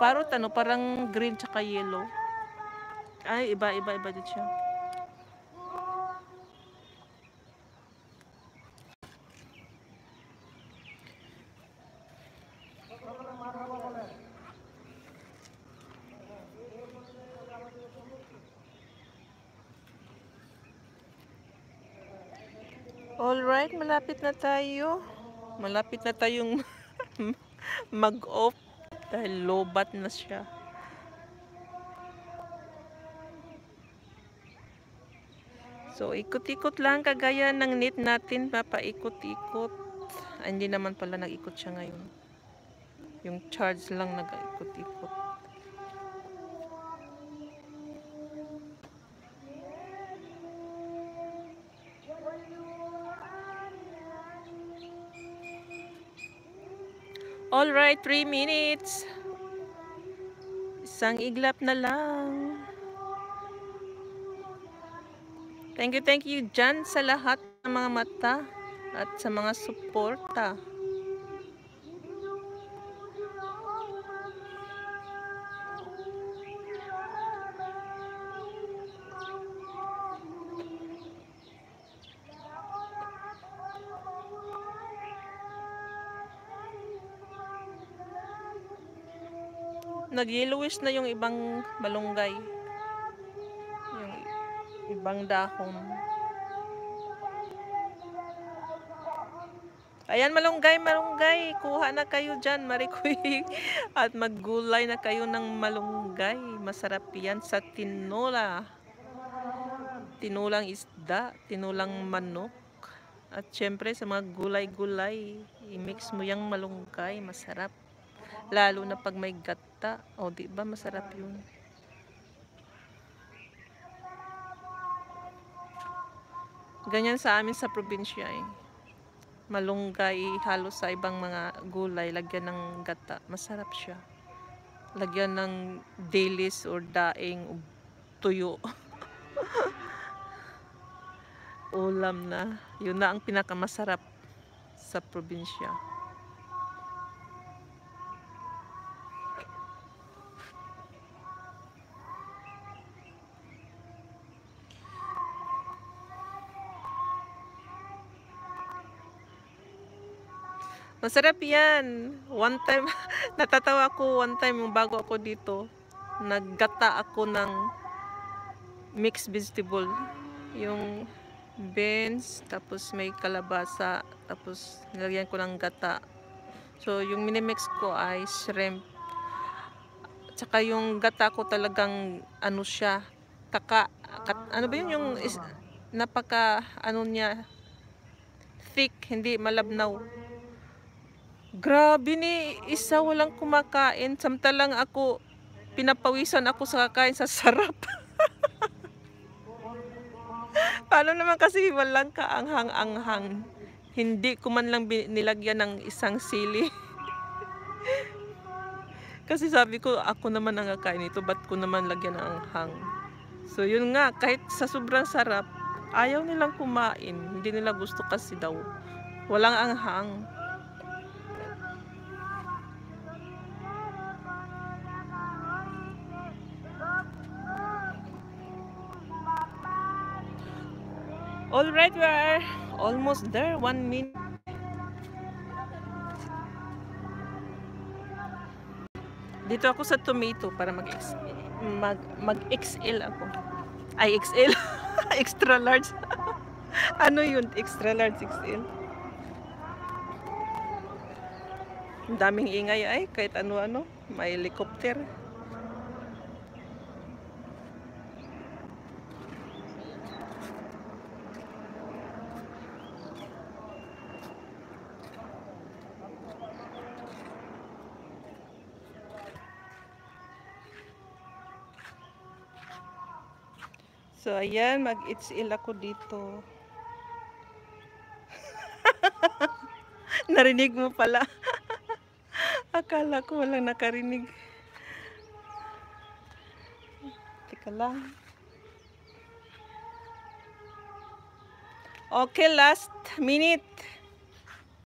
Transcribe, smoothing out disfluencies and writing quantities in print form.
parot ano, parang green tsaka yellow. Ay, iba din siya. Alright, malapit na tayo. Malapit na tayong mag-off dahil lobat na siya. So, ikot-ikot lang kagaya ng net natin, papaikot-ikot. Hindi naman pala nag-ikot siya ngayon. Yung charge lang nag-ikot-ikot. Alright, 3 minutes. Isang iglap na lang. Thank you dyan sa lahat ng mga mata at sa mga suporta. Nag-yellowish na yung ibang malunggay. Yung ibang dahon. Ayan, malunggay. Kuha na kayo dyan, Marikoy. At maggulay na kayo ng malunggay. Masarap yan sa tinola. Tinulang isda, tinulang manok. At syempre sa mga gulay-gulay, i-mix mo yung malunggay, masarap. Lalo na pag may gata. O, di ba masarap yun? Ganyan sa amin sa probinsya eh. Malunggay halos sa ibang mga gulay, lagyan ng gata. Masarap siya. Lagyan ng dilis or daing o tuyo. Ulam na. Yun na ang pinakamasarap sa probinsya. Masarap yan. One time, natatawa ko one time yung bago ako dito. Naggata ako ng mixed vegetable. Yung beans, tapos may kalabasa, tapos nilagyan ko ng gata. So, yung minimix ko ay shrimp. Tsaka yung gata ko talagang, ano siya, ano ba yun yung, napaka, ano niya, thick, hindi malabnaw. Grabe ni, isa walang kumakain. Samtalang ako, pinapawisan ako sa kakain sa sarap. Paano naman kasi walang kaanghang-anghang. Hindi ko man lang nilagyan ng isang sili. Kasi sabi ko, ako naman ang kakain ito, ba't ko naman lagyan ng anghang? So yun nga, kahit sa sobrang sarap, ayaw nilang kumain. Hindi nila gusto kasi daw. Walang anghang. Alright, we are almost there. 1 minute. Dito ako sa tomato para mag-XL ako. Ay, XL. Extra large. Ano yun? Extra large XL. Ang daming ingay ay kahit ano-ano. May helicopter. So, ayan, mag-XL ako dito. Narinig mo pala. Akala ko walang nakarinig. Teka lang. Okay, last minute.